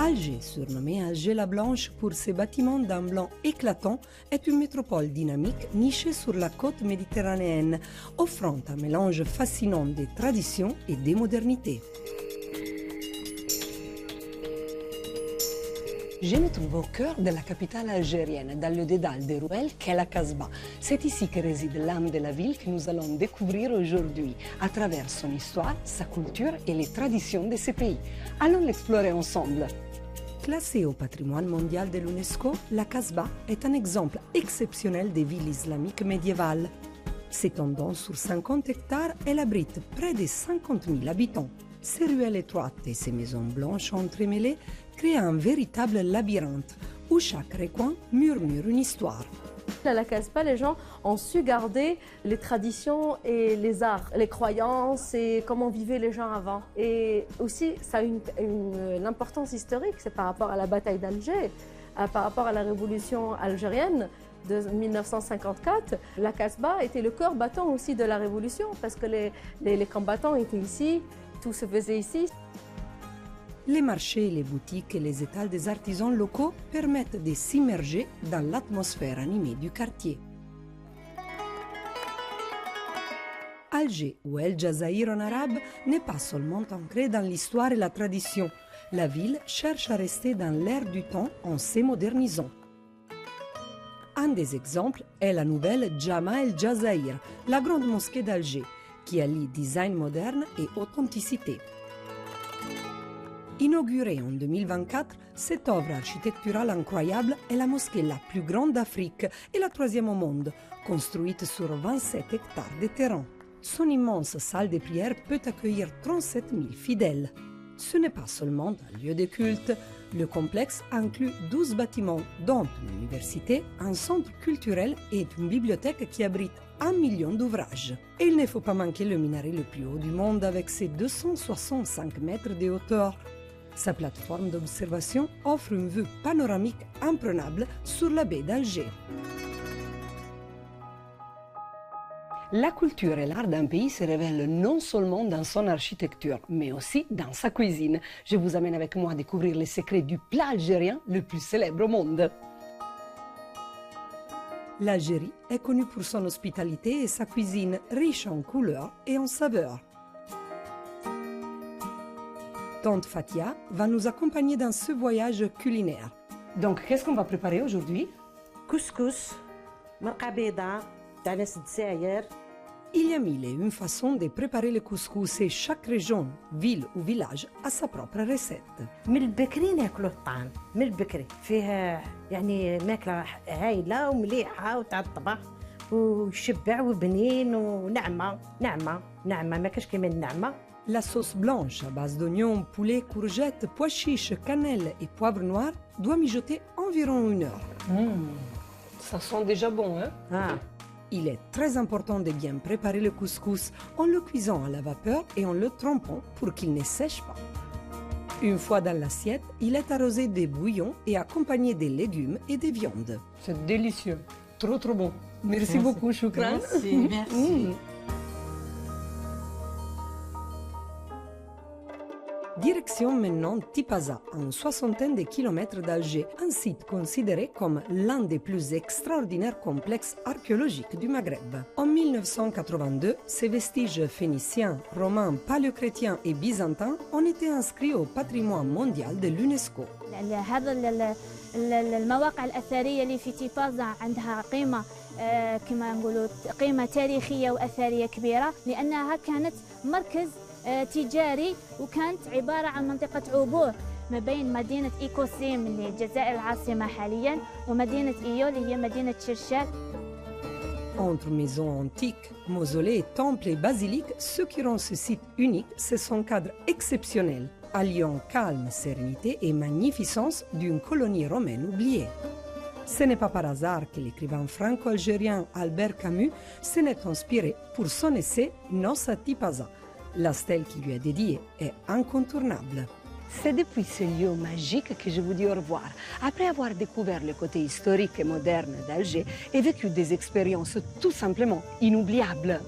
Alger, surnommée Alger la Blanche pour ses bâtiments d'un blanc éclatant, est une métropole dynamique nichée sur la côte méditerranéenne, offrant un mélange fascinant des traditions et des modernités. Je me trouve au cœur de la capitale algérienne, dans le dédale de Rouel, qu'est la Casbah. C'est ici que réside l'âme de la ville que nous allons découvrir aujourd'hui, à travers son histoire, sa culture et les traditions de ce pays. Allons l'explorer ensemble. Classée au patrimoine mondial de l'UNESCO, la Casbah est un exemple exceptionnel des villes islamiques médiévales. S'étendant sur 50 hectares, elle abrite près de 50 000 habitants. Ses ruelles étroites et ses maisons blanches entremêlées créent un véritable labyrinthe où chaque recoin murmure une histoire. À la Casbah, les gens ont su garder les traditions et les arts, les croyances et comment vivaient les gens avant. Et aussi, ça a une importance historique, c'est par rapport à la bataille d'Alger, par rapport à la révolution algérienne de 1954. La Casbah était le cœur battant aussi de la révolution parce que les combattants étaient ici, tout se faisait ici. Les marchés, les boutiques et les étals des artisans locaux permettent de s'immerger dans l'atmosphère animée du quartier. Alger, ou El Jazaïr en arabe, n'est pas seulement ancrée dans l'histoire et la tradition. La ville cherche à rester dans l'air du temps en se modernisant. Un des exemples est la nouvelle Jama El Jazaïr, la grande mosquée d'Alger, qui allie design moderne et authenticité. Inaugurée en 2024, cette œuvre architecturale incroyable est la mosquée la plus grande d'Afrique et la troisième au monde, construite sur 27 hectares de terrain. Son immense salle de prière peut accueillir 37 000 fidèles. Ce n'est pas seulement un lieu de culte. Le complexe inclut 12 bâtiments, dont une université, un centre culturel et une bibliothèque qui abrite 1 million d'ouvrages. Et il ne faut pas manquer le minaret le plus haut du monde avec ses 265 mètres de hauteur. Sa plateforme d'observation offre une vue panoramique imprenable sur la baie d'Alger. La culture et l'art d'un pays se révèlent non seulement dans son architecture, mais aussi dans sa cuisine. Je vous amène avec moi à découvrir les secrets du plat algérien le plus célèbre au monde. L'Algérie est connue pour son hospitalité et sa cuisine riche en couleurs et en saveurs. Tante Fatia va nous accompagner dans ce voyage culinaire. Donc, qu'est-ce qu'on va préparer aujourd'hui? Couscous, مرقة بيضاء, دانس دساير. Il y a mille et une façons de préparer le couscous et chaque région, ville ou village a sa propre recette. من البكري ناكلوا الطعام، من البكري فيه يعني ماكلة هايلة ومليحة وتاع الطبخ وشبع وبنين وناعمة ما كاش كيما الناعمة. La sauce blanche à base d'oignons, poulet, courgettes, pois chiches, cannelle et poivre noir doit mijoter environ 1 heure. Ça sent déjà bon, hein? Ah. Il est très important de bien préparer le couscous en le cuisant à la vapeur et en le trempant pour qu'il ne sèche pas. Une fois dans l'assiette, il est arrosé de bouillon et accompagné des légumes et des viandes. C'est délicieux. Trop bon. Merci beaucoup, Choukran. Merci. Direction maintenant Tipaza, à une soixantaine de kilomètres d'Alger, un site considéré comme l'un des plus extraordinaires complexes archéologiques du Maghreb. En 1982, ces vestiges phéniciens, romains, paléochrétiens et byzantins ont été inscrits au patrimoine mondial de l'UNESCO. المواقع الأثرية اللي في تيبازا عندها قيمة كما نقولوا قيمة تاريخية وأثرية كبيرة لأنها كانت مركز تجاري وكانت عبارة عن منطقة عبور ما بين مدينة إيكوسيم اللي الجزائر العاصمة حاليا ومدينة إيول اللي هي مدينة شرشال. Entre maisons antiques, mausolées, temples et basiliques, ce qui rend ce site unique, c'est son cadre exceptionnel, alliant calme, sérénité et magnificence d'une colonie romaine oubliée. Ce n'est pas par hasard que l'écrivain franco-algérien Albert Camus s'en est inspiré pour son essai Nos à Tipaza. La stèle qui lui est dédiée est incontournable. C'est depuis ce lieu magique que je vous dis au revoir. Après avoir découvert le côté historique et moderne d'Alger et vécu des expériences tout simplement inoubliables.